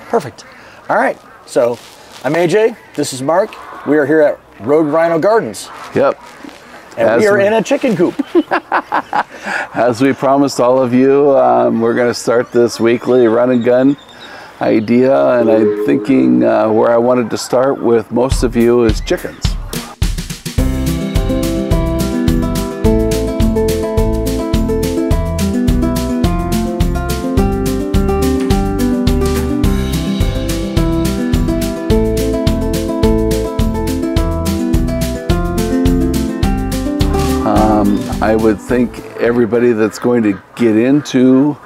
Perfect. All right. So I'm AJ. This is Mark. We are here at Rogue Rhino Gardens. Yep. And we are in a chicken coop. As we promised all of you, we're going to start this weekly run and gun idea. And I'm thinking where I wanted to start with most of you is chickens. I would think everybody that's going to get into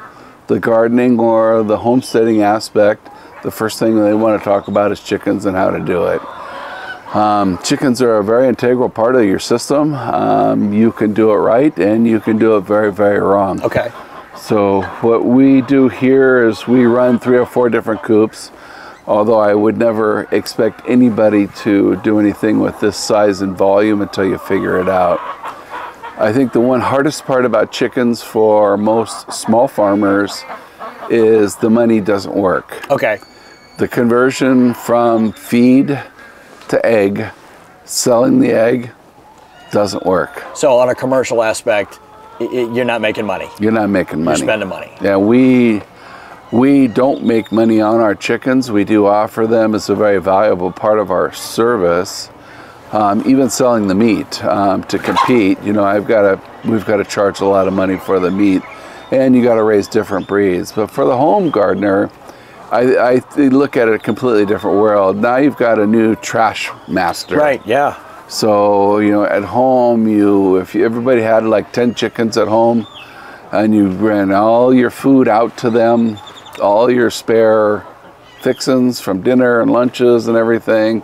the gardening or the homesteading aspect, the first thing they want to talk about is chickens and how to do it. Chickens are a very integral part of your system. You can do it right and you can do it very, very wrong. Okay. So what we do here is we run 3 or 4 different coops, although I would never expect anybody to do anything with this size and volume until you figure it out. I think the one hardest part about chickens for most small farmers is the money doesn't work. Okay. The conversion from feed to egg, selling the egg, doesn't work. So on a commercial aspect, you're not making money. You're not making money. You're spending money. Yeah, we don't make money on our chickens. We do offer them as a very valuable part of our service. Even selling the meat to compete, you know, we've got to charge a lot of money for the meat, and you got to raise different breeds. But for the home gardener, I look at it a completely different world. Now you've got a new trash master. Right. Yeah. So you know, at home, if everybody had like 10 chickens at home, and you ran all your food out to them, all your spare fixins from dinner and lunches and everything,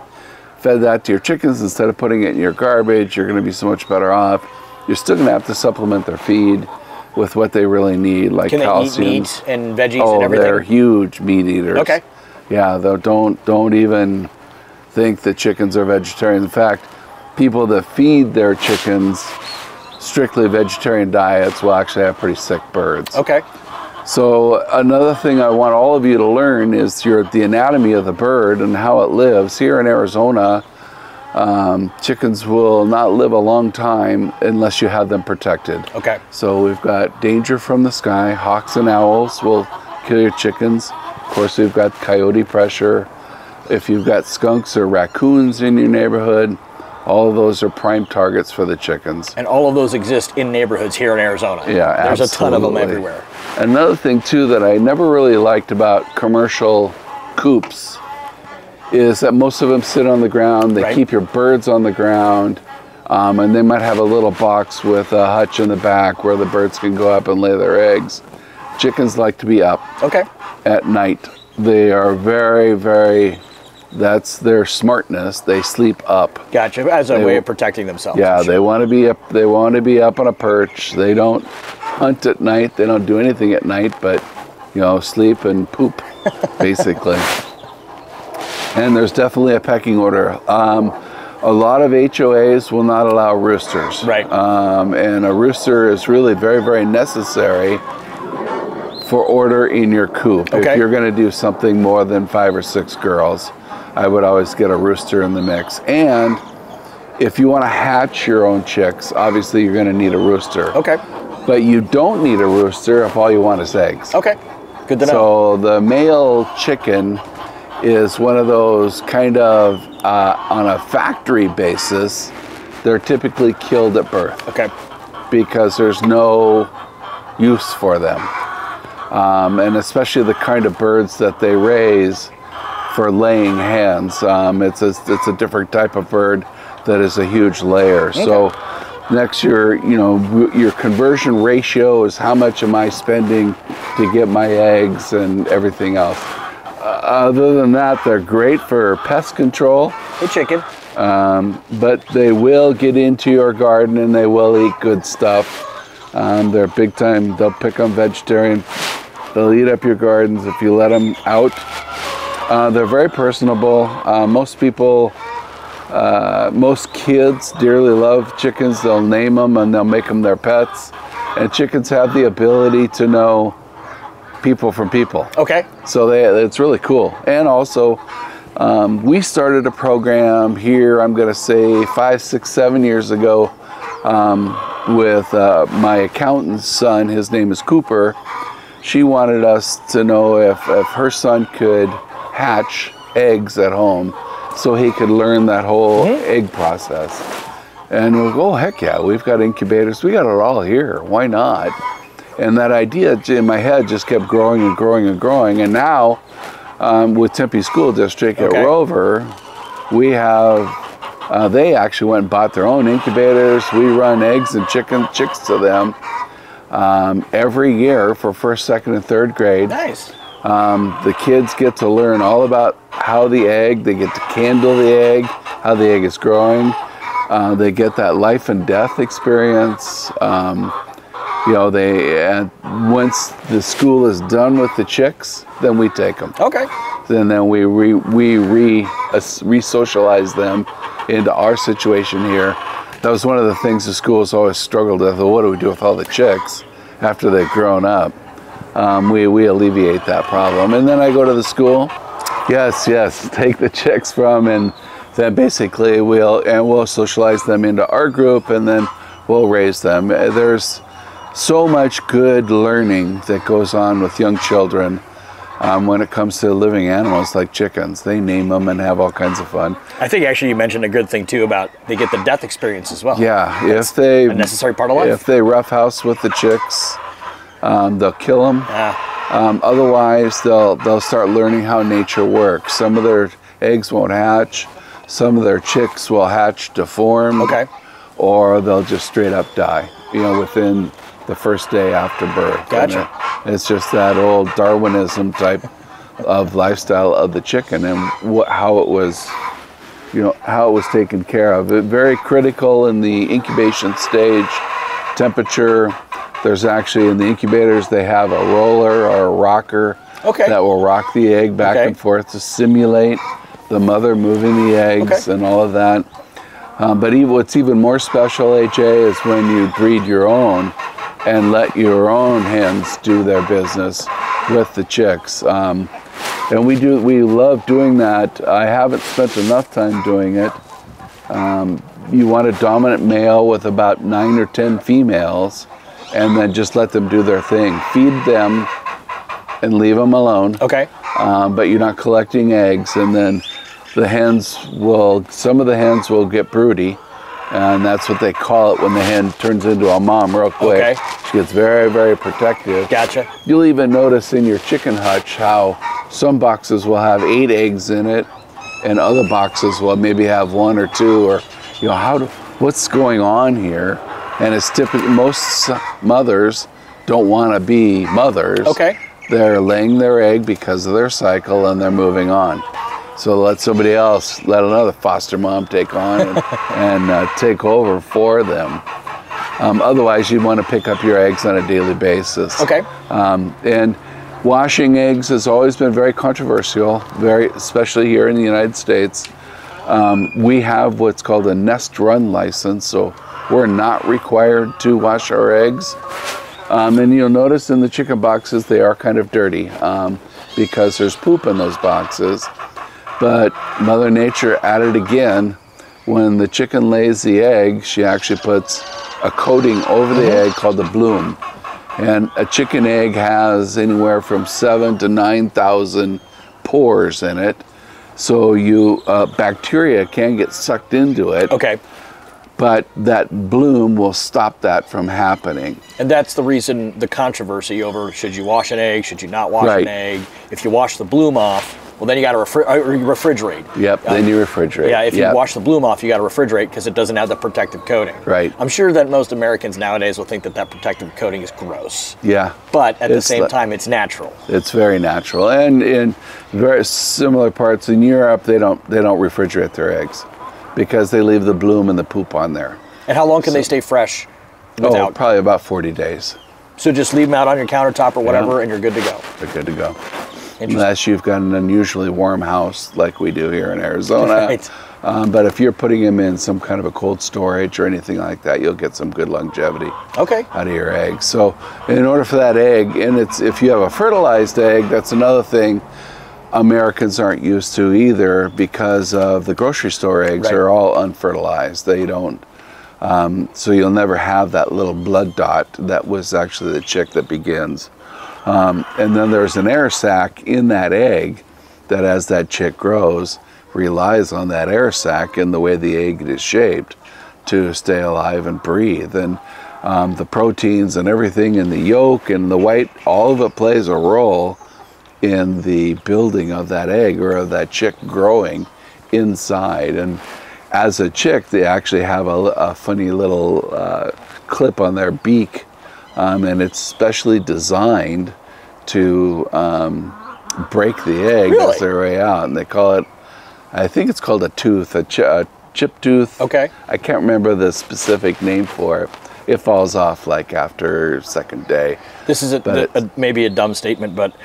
fed that to your chickens instead of putting it in your garbage, you're going to be so much better off. You're still going to have to supplement their feed with what they really need, like calcium. Can they eat meat and veggies and everything? They're huge meat eaters. Okay. Yeah, though don't even think that chickens are vegetarian. In fact, people that feed their chickens strictly vegetarian diets will actually have pretty sick birds. Okay. So another thing I want all of you to learn is the anatomy of the bird and how it lives. Here in Arizona, chickens will not live a long time unless you have them protected. Okay. So we've got danger from the sky. Hawks and owls will kill your chickens. Of course, we've got coyote pressure. If you've got skunks or raccoons in your neighborhood, all of those are prime targets for the chickens. And all of those exist in neighborhoods here in Arizona. Yeah, There's absolutely. a ton of them everywhere. Another thing too that I never really liked about commercial coops is that most of them sit on the ground. They keep your birds on the ground, and they might have a little box with a hutch in the back where the birds can go up and lay their eggs. Chickens like to be up at night. They are very, very, that's their smartness. They sleep up. Gotcha. As a way of protecting themselves. Yeah, they want to be up. They want to be up on a perch. They don't hunt at night. They don't do anything at night, but you know, sleep and poop, basically. And there's definitely a pecking order. A lot of HOAs will not allow roosters. Right. And a rooster is really very, very necessary for order in your coop. Okay. If you're going to do something more than 5 or 6 girls, I would always get a rooster in the mix. And if you want to hatch your own chicks, obviously you're going to need a rooster. Okay. But you don't need a rooster if all you want is eggs. Okay. Good to know. So the male chicken is one of those kind of, on a factory basis, they're typically killed at birth. Okay. Because there's no use for them. And especially the kind of birds that they raise for laying hens. It's a different type of bird that is a huge layer. Okay. So next your conversion ratio is how much am I spending to get my eggs and everything else. Other than that, they're great for pest control. Hey, chicken. But they will get into your garden and they will eat good stuff. They're big time. They'll pick on vegetarian. They'll eat up your gardens if you let them out. They're very personable. Most people, most kids dearly love chickens. They'll name them and they'll make them their pets. And chickens have the ability to know people from people. Okay. So it's really cool. And also, we started a program here, I'm going to say 5, 6, 7 years ago, with my accountant's son. His name is Cooper. She wanted us to know if her son could hatch eggs at home so he could learn that whole egg process. And we'll go, oh, heck yeah, we've got incubators. We got it all here. Why not? And that idea in my head just kept growing and growing and growing. And now, with Tempe School District at Rover, we have, they actually went and bought their own incubators. We run eggs and chicks to them every year for first, second, and third grade. Nice. The kids get to learn all about how they get to candle the egg, how the egg is growing. They get that life and death experience. You know, once the school is done with the chicks, then we take them. Okay. Then we re-socialize them into our situation here. That was one of the things the schools always struggled with. What do we do with all the chicks after they've grown up? We alleviate that problem. And then I go to the school. Yes, take the chicks from, and then basically we'll socialize them into our group, and then we'll raise them. There's so much good learning that goes on with young children when it comes to living animals like chickens. They name them and have all kinds of fun. I think actually you mentioned a good thing too about they get the death experience as well. Yeah, that's a necessary part of life. If they roughhouse with the chicks, they'll kill them. Otherwise, they'll start learning how nature works. Some of their eggs won't hatch. Some of their chicks will hatch deformed. Okay. Or they'll just straight up die, you know, within the first day after birth. Gotcha. It's just that old Darwinism type of lifestyle of the chicken, and how it was taken care of. Very critical in the incubation stage. Temperature. There's actually, in the incubators, they have a roller or a rocker that will rock the egg back and forth to simulate the mother moving the eggs and all of that. But what's even more special, AJ, is when you breed your own and let your own hens do their business with the chicks. And we love doing that. I haven't spent enough time doing it. You want a dominant male with about 9 or 10 females, and then just let them do their thing. Feed them and leave them alone. Okay. But you're not collecting eggs, and then some of the hens will get broody, and that's what they call it when the hen turns into a mom real quick. Okay. She gets very, very protective. Gotcha. You'll even notice in your chicken hutch how some boxes will have 8 eggs in it, and other boxes will maybe have 1 or 2, or what's going on here? And it's typically, most mothers don't want to be mothers. Okay. They're laying their egg because of their cycle, and they're moving on. So let another foster mom take on and take over for them. Otherwise, you'd want to pick up your eggs on a daily basis. Okay. And washing eggs has always been very controversial, especially here in the United States. We have what's called a nest run license, so we're not required to wash our eggs. And you'll notice in the chicken boxes, they are kind of dirty because there's poop in those boxes. But Mother Nature at it again. When the chicken lays the egg, she actually puts a coating over the egg called the bloom. And a chicken egg has anywhere from 7,000 to 9,000 pores in it. So bacteria can get sucked into it. Okay. But that bloom will stop that from happening. And that's the reason, the controversy over should you wash an egg, should you not wash an egg. If you wash the bloom off, well, then you got to refrigerate. Yep, then you refrigerate. Yeah, if you wash the bloom off, you got to refrigerate because it doesn't have the protective coating. Right. I'm sure that most Americans nowadays will think that protective coating is gross. Yeah. But at the same time, it's natural. It's very natural. And in very similar parts in Europe, they don't refrigerate their eggs because they leave the bloom and the poop on there. And how long can they stay fresh without? Oh, probably about 40 days. So just leave them out on your countertop or whatever, and you're good to go. They're good to go. Unless you've got an unusually warm house like we do here in Arizona. Right. But if you're putting them in some kind of a cold storage or anything like that, you'll get some good longevity out of your eggs. So in order for that egg, and if you have a fertilized egg, that's another thing Americans aren't used to either, because of the grocery store eggs are all unfertilized. They don't, so you'll never have that little blood dot that was actually the chick that begins. And then there's an air sac in that egg that, as that chick grows, relies on that air sac and the way the egg is shaped to stay alive and breathe. And the proteins and everything in the yolk and the white, all of it plays a role in the building of that egg, or of that chick growing inside. And as a chick, they actually have a funny little clip on their beak, and it's specially designed to break the egg as their way out. And they call it, I think it's called a tooth, a chip tooth. I can't remember the specific name for it. It falls off like after second day. This is maybe a dumb statement, but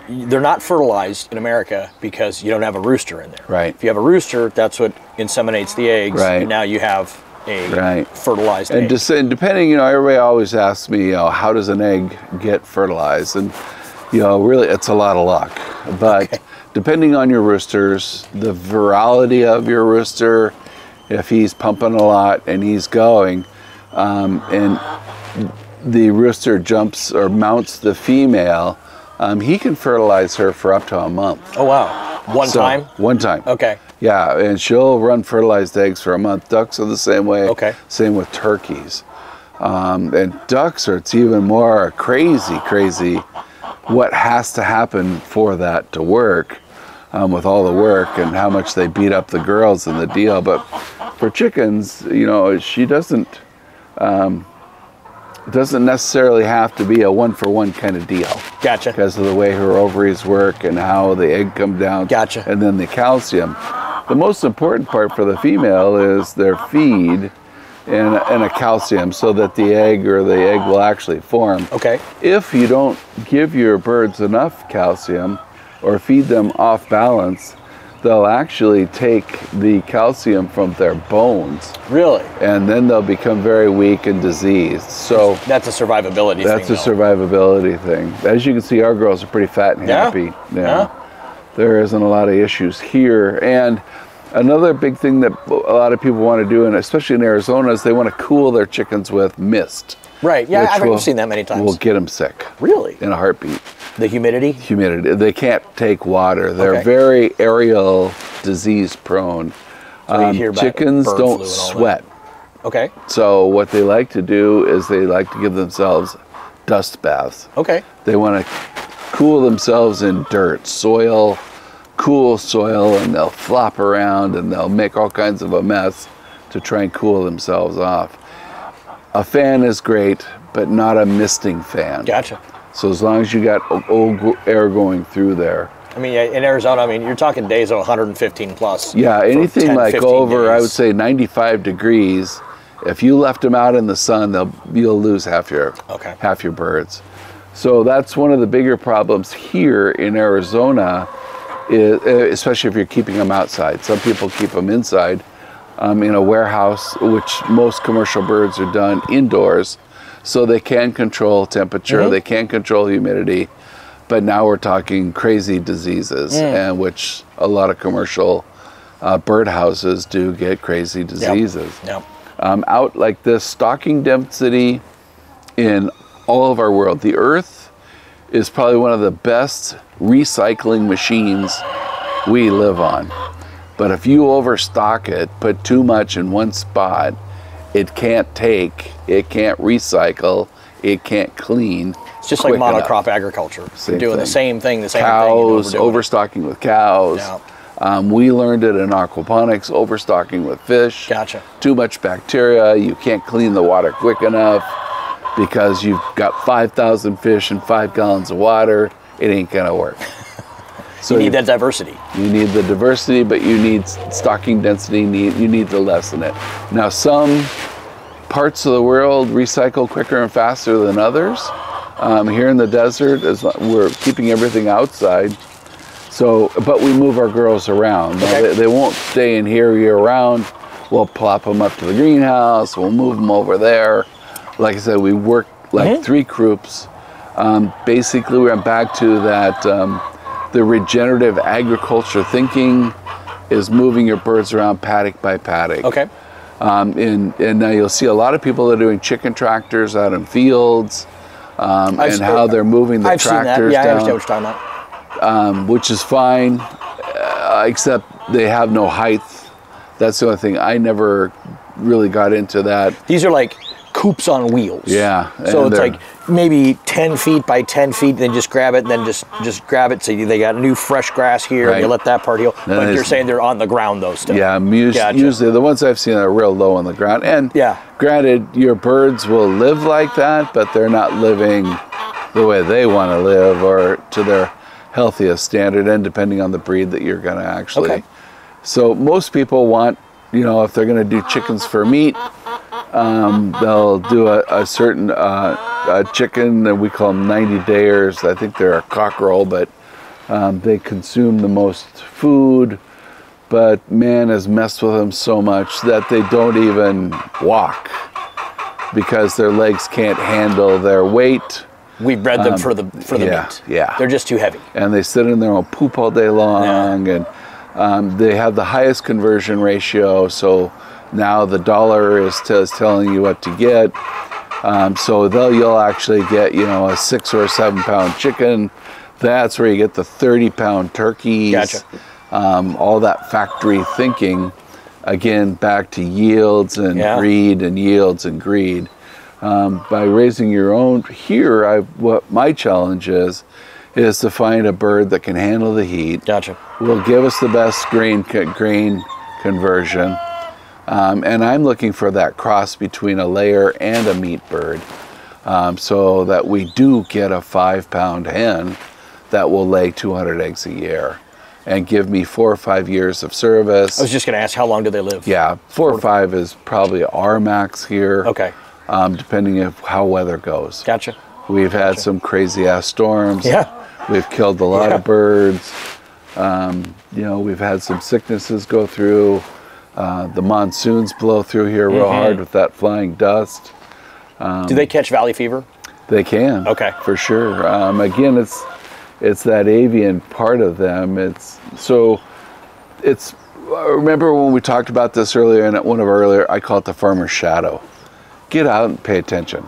they're not fertilized in America because you don't have a rooster in there. Right. If you have a rooster, that's what inseminates the eggs. Right. And now you have a fertilized egg. And depending, everybody always asks me, how does an egg get fertilized? And, really, it's a lot of luck. But depending on your roosters, the virality of your rooster, if he's pumping a lot and he's going, and the rooster jumps or mounts the female, he can fertilize her for up to a month. Oh, wow. One time? One time. Okay. Yeah, and she'll run fertilized eggs for a month. Ducks are the same way. Okay. Same with turkeys. And ducks it's even more crazy what has to happen for that to work, with all the work and how much they beat up the girls in the deal. But for chickens, she doesn't necessarily have to be a one-for-one kind of deal. Gotcha. Because of the way her ovaries work and how the egg comes down. Gotcha. And then the calcium. The most important part for the female is their feed and a calcium, so that the egg will actually form. Okay. If you don't give your birds enough calcium or feed them off balance, they'll actually take the calcium from their bones. Really? And then they'll become very weak and diseased. So that's a survivability thing. That's a survivability thing. As you can see, our girls are pretty fat and happy. Yeah. There isn't a lot of issues here. And another big thing that a lot of people want to do, and especially in Arizona, is they want to cool their chickens with mist. Right. Yeah, I've seen that many times. Will get them sick. Really? In a heartbeat. The humidity? Humidity. They can't take water. They're very aerial, disease prone. So you hear about chickens bird don't flu and all sweat. that. Okay. So what they like to do is they like to give themselves dust baths. Okay. They want to cool themselves in dirt, soil, cool soil, and they'll flop around and they'll make all kinds of a mess to try and cool themselves off. A fan is great, but not a misting fan. Gotcha. So as long as you got old air going through there. I mean, in Arizona, you're talking days of 115 plus. Yeah, anything 10, like over, days. I would say 95 degrees. If you left them out in the sun, you'll lose half your birds. So that's one of the bigger problems here in Arizona, especially if you're keeping them outside. Some people keep them inside in a warehouse, which most commercial birds are done indoors. So they can control temperature, they can control humidity, but now we're talking crazy diseases, and which a lot of commercial birdhouses do get crazy diseases. Yep. Out like this, stocking density in all of our world. The Earth is probably one of the best recycling machines we live on. But if you overstock it, put too much in one spot, it can't recycle, it can't clean. It's just like monocrop agriculture. We're doing the same thing, the same cows, thing. overstocking with cows. Yeah. We learned it in aquaponics, overstocking with fish. Gotcha. Too much bacteria, you can't clean the water quick enough because you've got 5,000 fish and 5 gallons of water. It ain't gonna work. So you need that diversity. You need the diversity, but you need stocking density, you need to lessen it. Now, some parts of the world recycle quicker and faster than others. Here in the desert, we're keeping everything outside. So, but we move our girls around. Okay. They won't stay in here year round. We'll plop them up to the greenhouse. We'll move them over there. Like I said, we work like 3 groups. Basically, we're back to that, the regenerative agriculture thinking is moving your birds around paddock by paddock. Okay. And now you'll see a lot of people that are doing chicken tractors out in fields, and how they're moving the I've tractors seen that. Yeah, down. I understand what you're talking about. Which is fine, except they have no height. That's the only thing. I never really got into that. These are like coops on wheels. Yeah. So it's like maybe 10 feet by 10 feet, then just grab it, and then just grab it. So they got new fresh grass here, and you let that part heal. But you're saying they're on the ground though still. Yeah, Gotcha. usually the ones I've seen are real low on the ground. And granted, your birds will live like that, but they're not living the way they want to live or to their healthiest standard, and depending on the breed that you're going to actually. Okay. So most people want, if they're going to do chickens for meat, they'll do a certain a chicken that we call them 90-dayers. I think they're a cockerel, but they consume the most food. But man has messed with them so much that they don't even walk because their legs can't handle their weight. We bred them for the meat. Yeah. They're just too heavy. And they sit in their own poop all day long, and they have the highest conversion ratio. So now the dollar is telling you what to get. So you'll actually get a 6 or 7 pound chicken. That's where you get the 30-pound turkeys. Gotcha. All that factory thinking, again, back to yields and greed and yields and greed. By raising your own here, what my challenge is to find a bird that can handle the heat. Gotcha. Will give us the best grain conversion. And I'm looking for that cross between a layer and a meat bird, so that we do get a 5-pound hen that will lay 200 eggs a year and give me 4 or 5 years of service. I was just going to ask, how long do they live? Yeah, 4 or 5 is probably our max here. Okay. Depending on how weather goes. Gotcha. We've had some crazy ass storms. Yeah. We've killed a lot of birds. We've had some sicknesses go through. The monsoons blow through here real hard with that flying dust. Do they catch valley fever? They can. Okay. For sure. Again, it's that avian part of them. Remember when we talked about this earlier in one of our earlier, I call it the farmer's shadow. Get out and pay attention.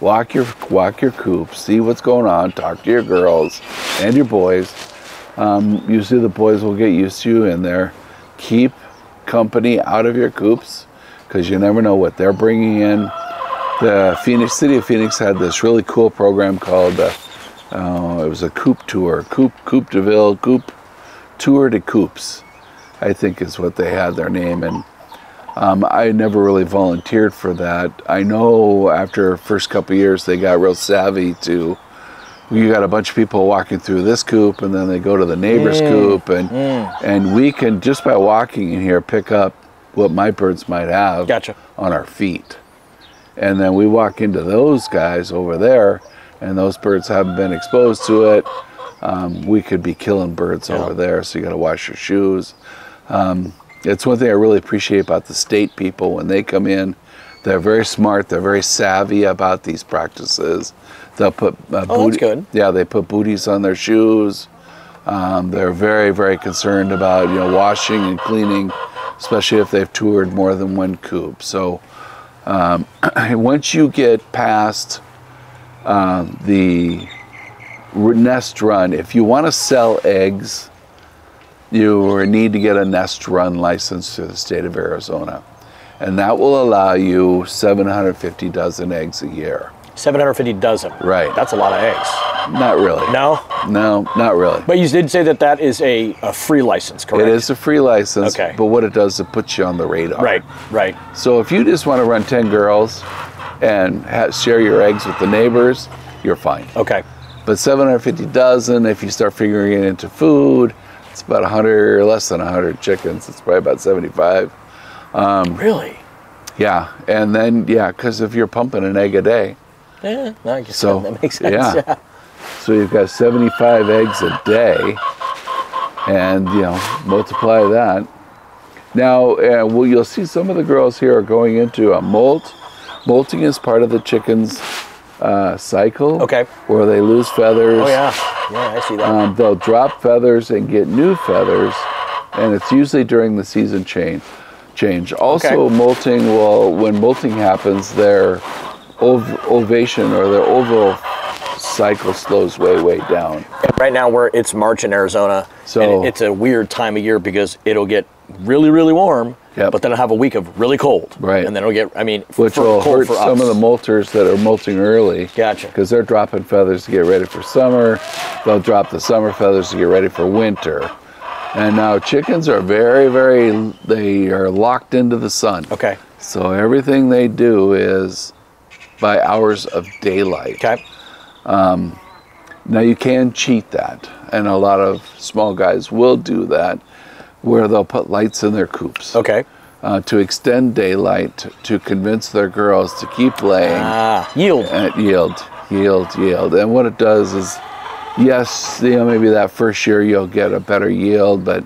Walk your coops, see what's going on, talk to your girls and your boys. Usually the boys will get used to you in there. Keep company out of your coops because you never know what they're bringing in. The city of Phoenix had this really cool program called it was a coop tour, Coop de Ville, Coop Tour de Coops, I think is what they had their name. And I never really volunteered for that. I know after the first couple of years they got real savvy to, you got a bunch of people walking through this coop and then they go to the neighbor's coop, and we can, just by walking in here, pick up what my birds might have on our feet. And then we walk into those guys over there and those birds haven't been exposed to it. We could be killing birds over there, so you got to wash your shoes. It's one thing I really appreciate about the state people. When they come in, they're very smart, they're very savvy about these practices. They'll put that's good. Yeah, they put booties on their shoes. They're very, very concerned about washing and cleaning, especially if they've toured more than one coop. So once you get past the nest run, if you want to sell eggs, you need to get a nest run license to the state of Arizona. And that will allow you 750 dozen eggs a year. 750 dozen. Right. That's a lot of eggs. Not really. No? No, not really. But you did say that is a free license, correct? It is a free license, okay. But what it does, it puts you on the radar. Right. So if you just want to run 10 girls and share your eggs with the neighbors, you're fine. Okay. But 750 dozen, if you start figuring it into food, it's about 100, or less than 100 chickens. It's probably about 75. Really? Yeah, and then, because if you're pumping an egg a day. Yeah, I guess that makes sense. Yeah. So you've got 75 eggs a day. and multiply that. Now, you'll see some of the girls here are going into a molt. Molting is part of the chicken's cycle. Okay. Where they lose feathers. Oh yeah, I see that. They'll drop feathers and get new feathers, and it's usually during the season change. Also, molting when molting happens, their ovation or their oval cycle slows way down. Right now, it's March in Arizona, so and it's a weird time of year because it'll get really warm, but then it'll have a week of really cold, right? And then it'll get, which will hurt some of the molters that are molting early. Gotcha. Because they're dropping feathers to get ready for summer. They'll drop the summer feathers to get ready for winter. And now chickens are they are locked into the sun. Okay. So everything they do is by hours of daylight. Okay. Now you can cheat that, and a lot of small guys will do that, where they'll put lights in their coops. Okay. To extend daylight, to convince their girls to keep laying. Yield. Yield. And what it does is, yes, maybe that first year you'll get a better yield, but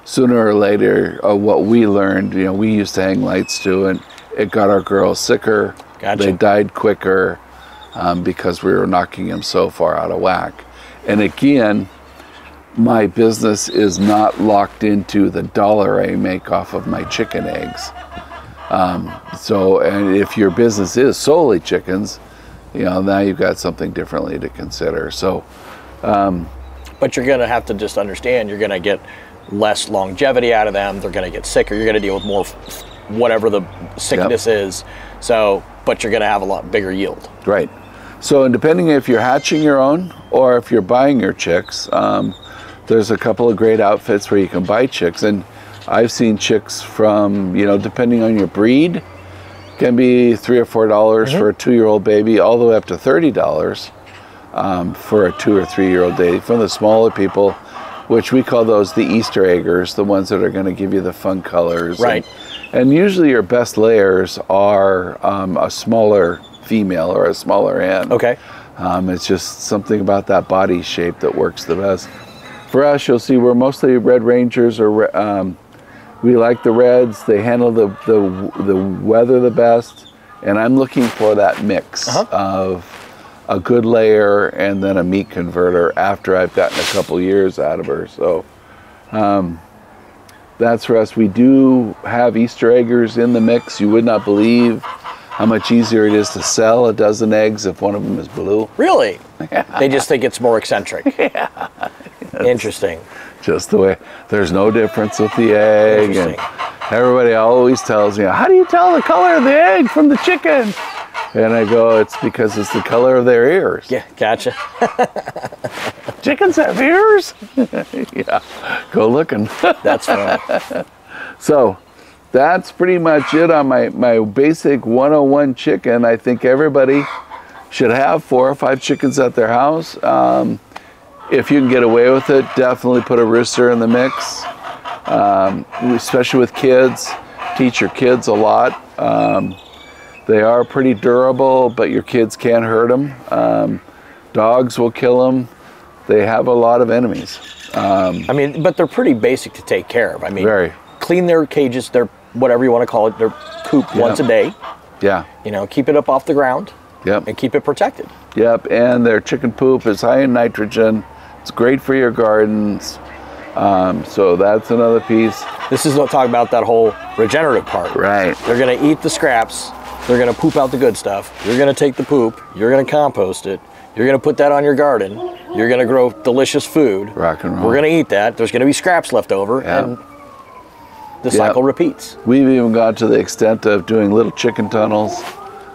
sooner or later, what we learned, we used to hang lights too, and it got our girls sicker. Gotcha. They died quicker because we were knocking them so far out of whack. And again, my business is not locked into the dollar I make off of my chicken eggs. And if your business is solely chickens, now you've got something differently to consider. So, but you're going to have to just understand, you're going to get less longevity out of them. They're going to get sicker. You're going to deal with more whatever the sickness is. So, but you're going to have a lot bigger yield. Right. So, and depending if you're hatching your own or if you're buying your chicks, there's a couple of great outfits where you can buy chicks. And I've seen chicks from, depending on your breed, can be $3 or $4 for a 2-year-old baby, all the way up to $30 for a 2 or 3-year-old baby. From the smaller people, which we call those the Easter eggers, the ones that are going to give you the fun colors. Right. And usually your best layers are a smaller female or a smaller hen. Okay. It's just something about that body shape that works the best. For us, you'll see we're mostly Red Rangers, or we like the reds. They handle the weather the best, and I'm looking for that mix of a good layer and then a meat converter after I've gotten a couple years out of her. So that's for us. We do have Easter eggers in the mix. You would not believe how much easier it is to sell a dozen eggs if one of them is blue. Really? Yeah. They just think it's more eccentric. Yeah. Interesting. Just the way, there's no difference with the egg. And everybody always tells me, how do you tell the color of the egg from the chicken? And I go, it's because it's the color of their ears. Yeah, gotcha. Chickens have ears? Yeah, go looking. That's fun. So that's pretty much it on my basic 101 chicken. I think everybody should have 4 or 5 chickens at their house. If you can get away with it, definitely put a rooster in the mix, especially with kids. Teach your kids a lot. They are pretty durable, but your kids can't hurt them. Dogs will kill them. They have a lot of enemies. But they're pretty basic to take care of. Very. Clean their cages, their whatever you want to call it, their coop once a day. Yeah. Keep it up off the ground. Yep. And keep it protected. Yep, and their chicken poop is high in nitrogen. It's great for your gardens. So that's another piece. This is what talk about that whole regenerative part. Right. They're going to eat the scraps. They're going to poop out the good stuff. You're going to take the poop. You're going to compost it. You're going to put that on your garden. You're going to grow delicious food. Rock and roll. We're going to eat that. There's going to be scraps left over, and the cycle repeats. We've even gone to the extent of doing little chicken tunnels,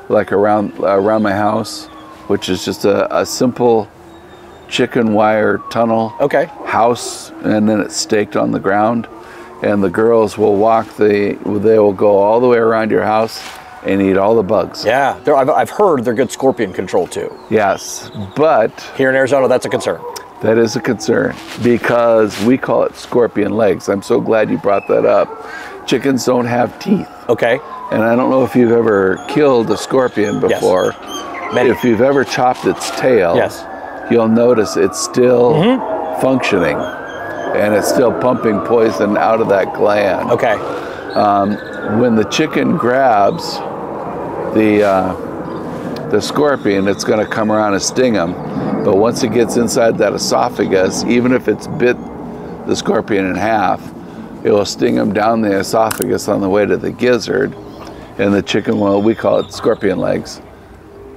like around my house, which is just a simple chicken wire tunnel house, and then it's staked on the ground, and the girls will they will go all the way around your house and eat all the bugs. Yeah, I've heard they're good scorpion control too. Yes, but here in Arizona, that's a concern. That is a concern because we call it scorpion legs. I'm so glad you brought that up. Chickens don't have teeth. Okay. And I don't know if you've ever killed a scorpion before. Yes. If you've ever chopped its tail, you'll notice it's still functioning. and it's still pumping poison out of that gland. Okay. When the chicken grabs the scorpion, it's going to come around and sting them. But once it gets inside that esophagus, even if it's bit the scorpion in half, it will sting them down the esophagus on the way to the gizzard, and the chicken will, we call it scorpion legs,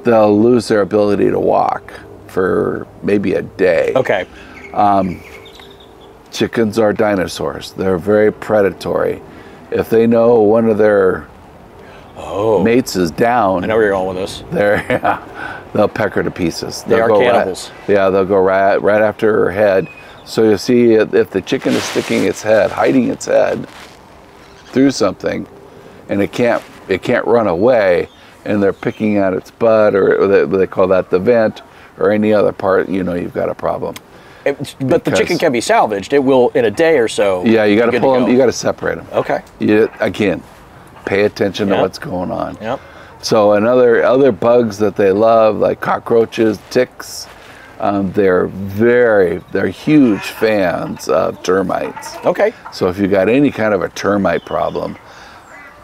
they'll lose their ability to walk for maybe a day. Okay. Chickens are dinosaurs. They're very predatory. If they know one of their mates is down, I know where you're going with this. They'll peck her to pieces. They are cannibals. They'll go right after her head. So you see, if the chicken is sticking its head, hiding its head through something, and it can't run away, and they're picking at its butt, or they call that the vent, or any other part, you know you've got a problem. But the chicken can be salvaged. It will in a day or so. Yeah, you got to pull them. You got to separate them. Okay. Again, pay attention to what's going on. Yep. So other bugs that they love, like cockroaches, ticks, they're huge fans of termites. Okay. So if you got any kind of a termite problem,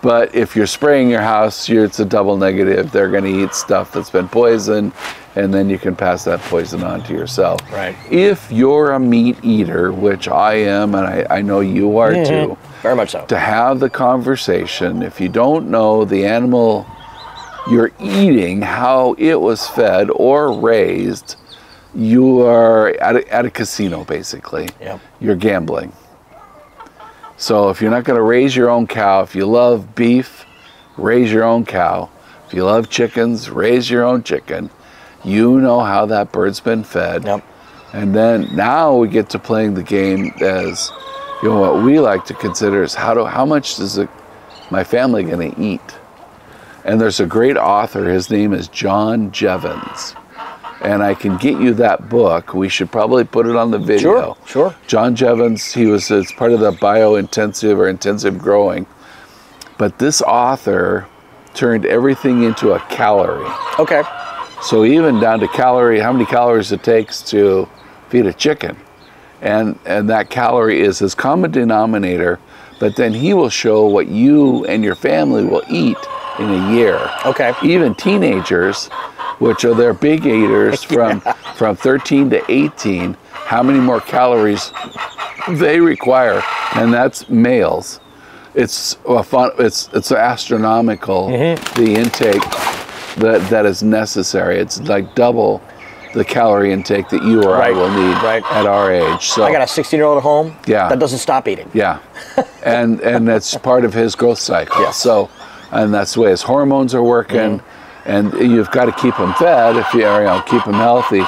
but if you're spraying your house, it's a double negative. They're going to eat stuff that's been poisoned, and then you can pass that poison on to yourself. Right. If you're a meat eater, which I am, and I know you are too. Very much so. To have the conversation, if you don't know the animal you're eating, how it was fed or raised, you are at a casino, basically. Yep. You're gambling. So if you're not going to raise your own cow, if you love beef, raise your own cow. If you love chickens, raise your own chicken. You know how that bird's been fed. Yep. And then now we get to playing the game as, what we like to consider is how much is my family going to eat? And there's a great author, his name is John Jevons. And I can get you that book. We should probably put it on the video. Sure. John Jevons, it's part of the bio-intensive or intensive growing. But this author turned everything into a calorie. Okay. So even down to how many calories it takes to feed a chicken. And that calorie is his common denominator, but then he will show what you and your family will eat in a year. Okay. Even teenagers, which are their big eaters from 13 to 18, how many more calories they require, and that's males. It's astronomical, the intake that is necessary. It's like double the calorie intake that you or I will need at our age. So I got a 16-year-old at home that doesn't stop eating. Yeah, and that's part of his growth cycle. Yes. So, and that's the way his hormones are working, and you've got to keep him fed if you keep him healthy.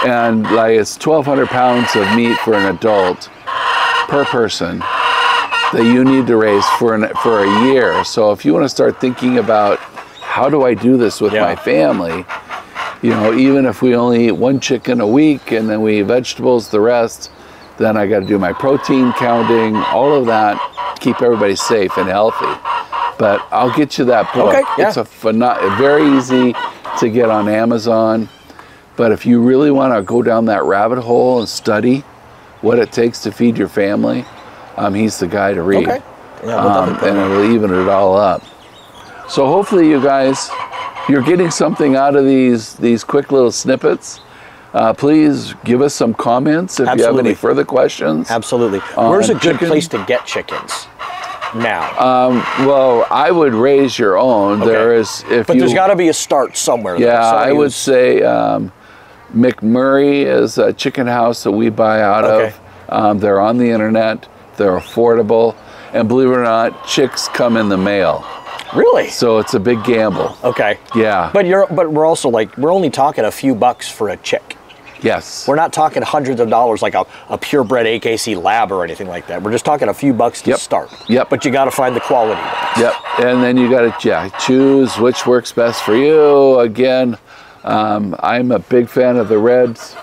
And like it's 1,200 pounds of meat for an adult per person that you need to raise for a year. So if you want to start thinking about how do I do this with my family, even if we only eat one chicken a week and then we eat vegetables the rest, then I got to do my protein counting, all of that, keep everybody safe and healthy. But I'll get you that book. Okay, yeah. It's very easy to get on Amazon. But if you really want to go down that rabbit hole and study what it takes to feed your family, he's the guy to read. Okay. Yeah, and it'll even it all up. So hopefully you guys, you're getting something out of these quick little snippets. Please give us some comments if you have any further questions. Absolutely. Where's a good place to get chickens now? Well, I would raise your own. Okay. There's got to be a start somewhere. Yeah, I would say McMurray is a chicken house that we buy out of. They're on the internet. They're affordable, and believe it or not, chicks come in the mail. Really? So it's a big gamble. Okay. Yeah. But we're also we're only talking a few bucks for a chick. Yes. We're not talking hundreds of dollars like a purebred AKC lab or anything like that. We're just talking a few bucks to start. Yep. But you got to find the quality ones. Yep. And then you got to choose which works best for you. Again, I'm a big fan of the reds.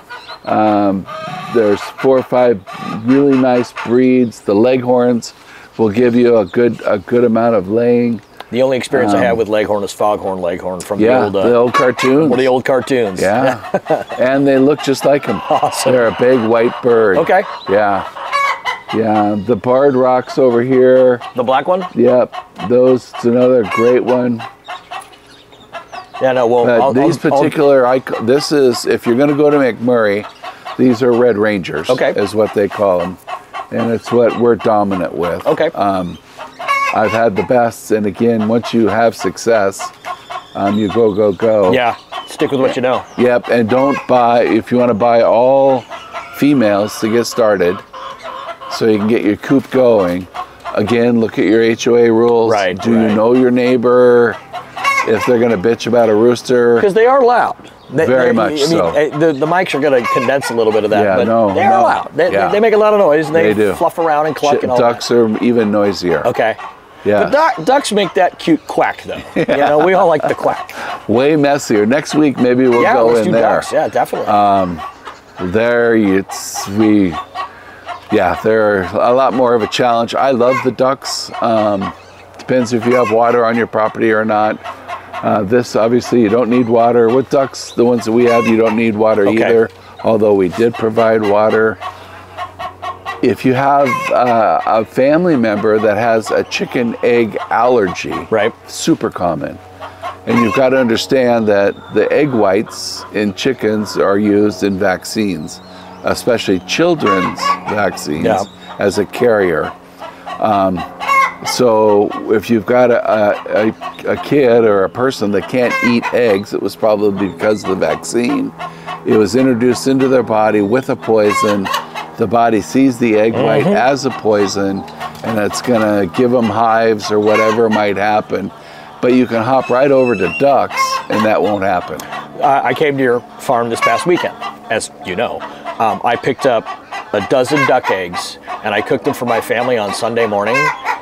There's 4 or 5 really nice breeds. The leghorns will give you a good amount of laying. The only experience I have with leghorn is foghorn leghorn from the old cartoons. One of the old cartoons. Yeah. And they look just like them. Awesome. They're a big white bird. Okay. Yeah. Yeah, the barred rocks over here. The black one? Yep, those, it's another great one. Yeah, no, well, These particular, this is, if you're going to go to McMurray, these are Red Rangers, is what they call them. And it's what we're dominant with. Okay. I've had the best, and again, once you have success, you go. Yeah, stick with what you know. Yep, and don't buy, if you want to buy all females to get started, so you can get your coop going, again, look at your HOA rules. Right. Do you know your neighbor? If they're going to bitch about a rooster. Because they are loud. Very much so. The mics are going to condense a little bit of that, Yeah, but no, they are loud. They make a lot of noise, and they do. fluff around and cluck and all Ducks that. are even noisier. Okay. Yeah. The ducks make that cute quack, though. You know, we all like the quack. Way messier. Next week, maybe we'll go let's in do there. Ducks. Yeah, definitely. They're a lot more of a challenge. I love the ducks. Depends if you have water on your property or not. This, obviously, you don't need water. With ducks, the ones that we have, you don't need water either, although we did provide water. If you have a family member that has a chicken egg allergy, super common. And you've got to understand that the egg whites in chickens are used in vaccines, especially children's vaccines, as a carrier. So if you've got a kid or a person that can't eat eggs, it was probably because of the vaccine. It was introduced into their body with a poison. The body sees the egg white as a poison, and it's going to give them hives or whatever might happen. But you can hop right over to ducks, and that won't happen. I came to your farm this past weekend, as you know. I picked up a dozen duck eggs, and I cooked them for my family on Sunday morning.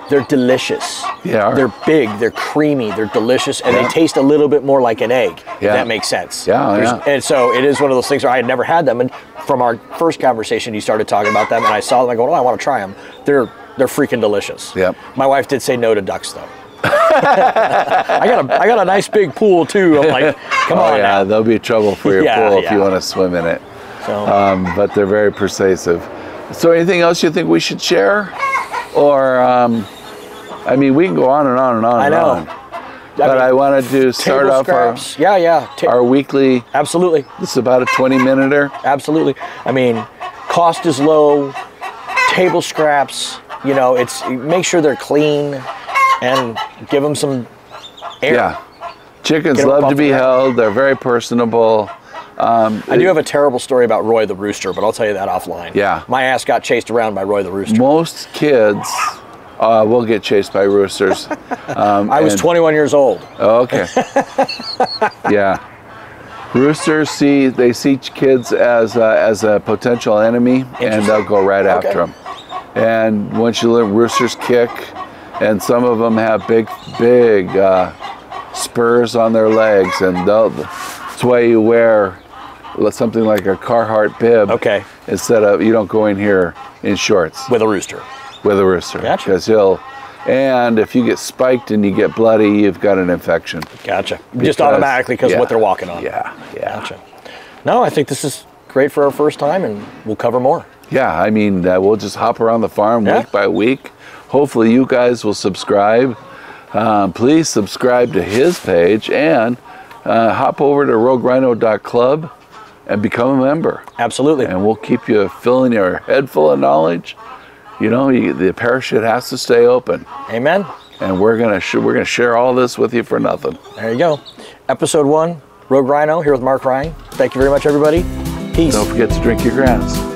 They're delicious. Yeah. They're big, they're creamy, they're delicious, and they taste a little bit more like an egg, if that makes sense. And so it is one of those things where I had never had them, and from our first conversation, you started talking about them, and I saw them, I go, oh, I want to try them. They're freaking delicious. Yep. My wife did say no to ducks, though. I got a nice big pool, too. I'm like, come on now. There'll be trouble for your pool if you want to swim in it. So. But they're very persuasive. So anything else you think we should share? Or, I mean, we can go on and on and on I and know. on. But I wanted to start off our weekly. Absolutely. This is about a 20-minute-er. Absolutely. I mean, cost is low, table scraps, you know, make sure they're clean and give them some air. Yeah. Chickens love to be held. They're very personable. I do have a terrible story about Roy the rooster, but I'll tell you that offline. Yeah. My ass got chased around by Roy the rooster. Most kids will get chased by roosters. I was 21 years old. Oh, okay. Yeah. Roosters see kids as a potential enemy, and they'll go right after them. And once you let roosters kick, and some of them have big spurs on their legs, and that's why you wear something like a Carhartt bib. Instead of, you don't go in here in shorts. With a rooster. With a rooster. Gotcha. Because and if you get spiked and you get bloody, you've got an infection. Gotcha. Just automatically because of what they're walking on. Yeah. Gotcha. No, I think this is great for our first time, and we'll cover more. Yeah, I mean, we'll just hop around the farm week by week. Hopefully you guys will subscribe. Please subscribe to his page, and hop over to roguerhino.club and become a member. Absolutely. And we'll keep you filling your head full of knowledge. You know, the parachute has to stay open. Amen. And we're gonna share all this with you for nothing. There you go. Episode 1, Rogue Rhino, here with Mark Ryan. Thank you very much, everybody. Peace. Don't forget to drink your grass.